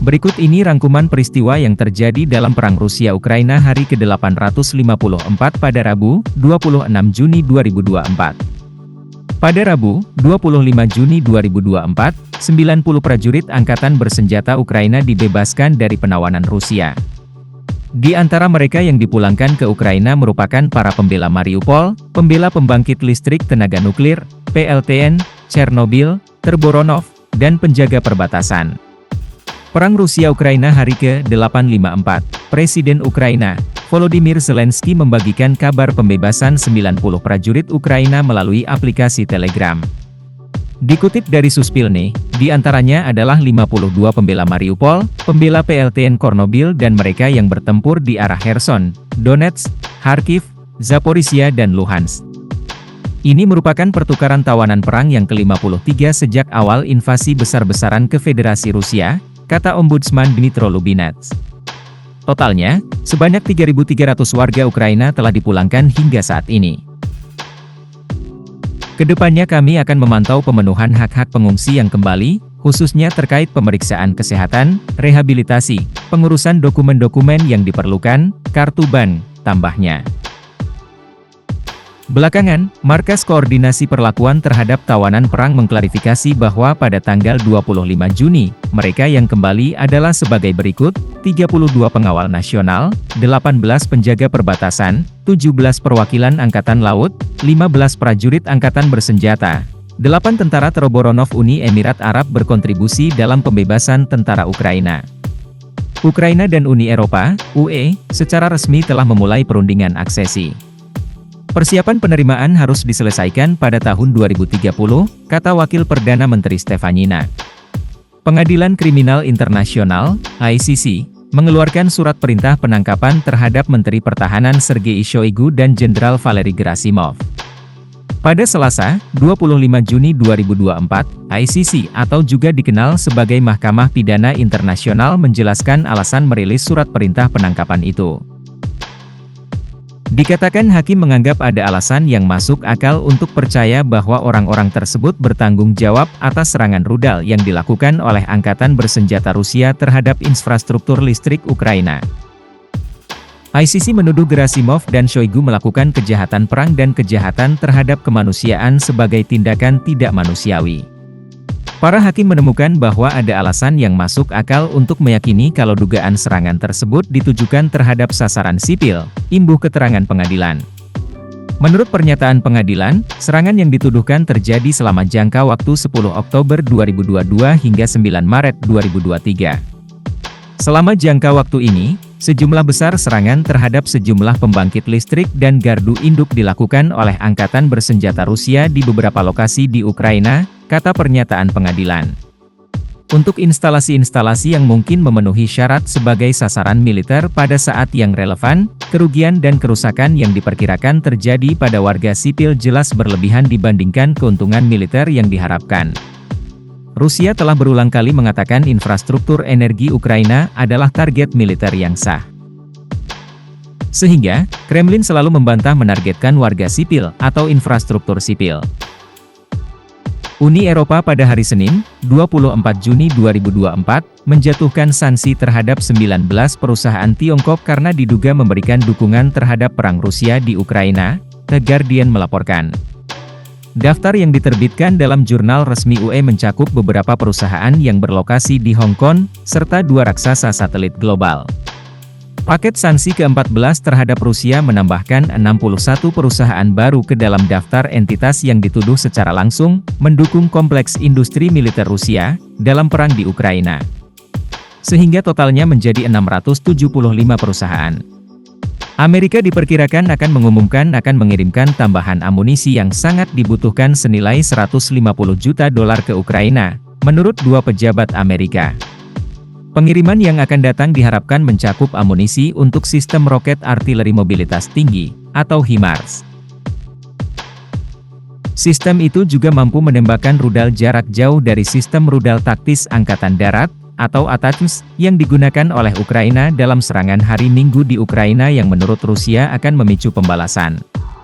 Berikut ini rangkuman peristiwa yang terjadi dalam Perang Rusia-Ukraina hari ke-854 pada Rabu, 26 Juni 2024. Pada Rabu, 25 Juni 2024, 90 prajurit angkatan bersenjata Ukraina dibebaskan dari penawanan Rusia. Di antara mereka yang dipulangkan ke Ukraina merupakan para pembela Mariupol, pembela pembangkit listrik tenaga nuklir, PLTN, Chernobyl, Terboronov, dan penjaga perbatasan. Perang Rusia-Ukraina hari ke-854, Presiden Ukraina, Volodymyr Zelensky membagikan kabar pembebasan 90 prajurit Ukraina melalui aplikasi Telegram. Dikutip dari Suspilne, di antaranya adalah 52 pembela Mariupol, pembela PLTN Chernobyl dan mereka yang bertempur di arah Kherson, Donetsk, Kharkiv, Zaporizhia dan Luhansk. Ini merupakan pertukaran tawanan perang yang ke-53 sejak awal invasi besar-besaran ke Federasi Rusia, kata Ombudsman Dmytro Lubinets. Totalnya, sebanyak 3.300 warga Ukraina telah dipulangkan hingga saat ini. Kedepannya kami akan memantau pemenuhan hak-hak pengungsi yang kembali, khususnya terkait pemeriksaan kesehatan, rehabilitasi, pengurusan dokumen-dokumen yang diperlukan, kartu ban, tambahnya. Belakangan, Markas Koordinasi Perlakuan Terhadap Tawanan Perang mengklarifikasi bahwa pada tanggal 25 Juni, mereka yang kembali adalah sebagai berikut, 32 pengawal nasional, 18 penjaga perbatasan, 17 perwakilan Angkatan Laut, 15 prajurit Angkatan Bersenjata, 8 tentara Terboronov. Uni Emirat Arab berkontribusi dalam pembebasan tentara Ukraina. Ukraina dan Uni Eropa, UE, secara resmi telah memulai perundingan aksesi. Persiapan penerimaan harus diselesaikan pada tahun 2030, kata Wakil Perdana Menteri Stefanina. Pengadilan Kriminal Internasional, ICC, mengeluarkan surat perintah penangkapan terhadap Menteri Pertahanan Sergei Shoigu dan Jenderal Valery Gerasimov. Pada Selasa, 25 Juni 2024, ICC atau juga dikenal sebagai Mahkamah Pidana Internasional menjelaskan alasan merilis surat perintah penangkapan itu. Dikatakan hakim menganggap ada alasan yang masuk akal untuk percaya bahwa orang-orang tersebut bertanggung jawab atas serangan rudal yang dilakukan oleh Angkatan Bersenjata Rusia terhadap infrastruktur listrik Ukraina. ICC menuduh Gerasimov dan Shoigu melakukan kejahatan perang dan kejahatan terhadap kemanusiaan sebagai tindakan tidak manusiawi. Para hakim menemukan bahwa ada alasan yang masuk akal untuk meyakini kalau dugaan serangan tersebut ditujukan terhadap sasaran sipil, imbuh keterangan pengadilan. Menurut pernyataan pengadilan, serangan yang dituduhkan terjadi selama jangka waktu 10 Oktober 2022 hingga 9 Maret 2023. Selama jangka waktu ini, sejumlah besar serangan terhadap sejumlah pembangkit listrik dan gardu induk dilakukan oleh Angkatan Bersenjata Rusia di beberapa lokasi di Ukraina, kata pernyataan pengadilan. Untuk instalasi-instalasi yang mungkin memenuhi syarat sebagai sasaran militer pada saat yang relevan, kerugian dan kerusakan yang diperkirakan terjadi pada warga sipil jelas berlebihan dibandingkan keuntungan militer yang diharapkan. Rusia telah berulang kali mengatakan infrastruktur energi Ukraina adalah target militer yang sah. Sehingga, Kremlin selalu membantah menargetkan warga sipil atau infrastruktur sipil. Uni Eropa pada hari Senin, 24 Juni 2024, menjatuhkan sanksi terhadap 19 perusahaan Tiongkok karena diduga memberikan dukungan terhadap perang Rusia di Ukraina, The Guardian melaporkan. Daftar yang diterbitkan dalam jurnal resmi UE mencakup beberapa perusahaan yang berlokasi di Hong Kong, serta 2 raksasa satelit global. Paket sanksi ke-14 terhadap Rusia menambahkan 61 perusahaan baru ke dalam daftar entitas yang dituduh secara langsung mendukung kompleks industri militer Rusia dalam perang di Ukraina. Sehingga totalnya menjadi 675 perusahaan. Amerika diperkirakan akan mengumumkan akan mengirimkan tambahan amunisi yang sangat dibutuhkan senilai $150 juta ke Ukraina, menurut 2 pejabat Amerika. Pengiriman yang akan datang diharapkan mencakup amunisi untuk sistem roket artileri mobilitas tinggi, atau HIMARS. Sistem itu juga mampu menembakkan rudal jarak jauh dari sistem rudal taktis Angkatan Darat, atau ATACMS, yang digunakan oleh Ukraina dalam serangan hari Minggu di Ukraina yang menurut Rusia akan memicu pembalasan.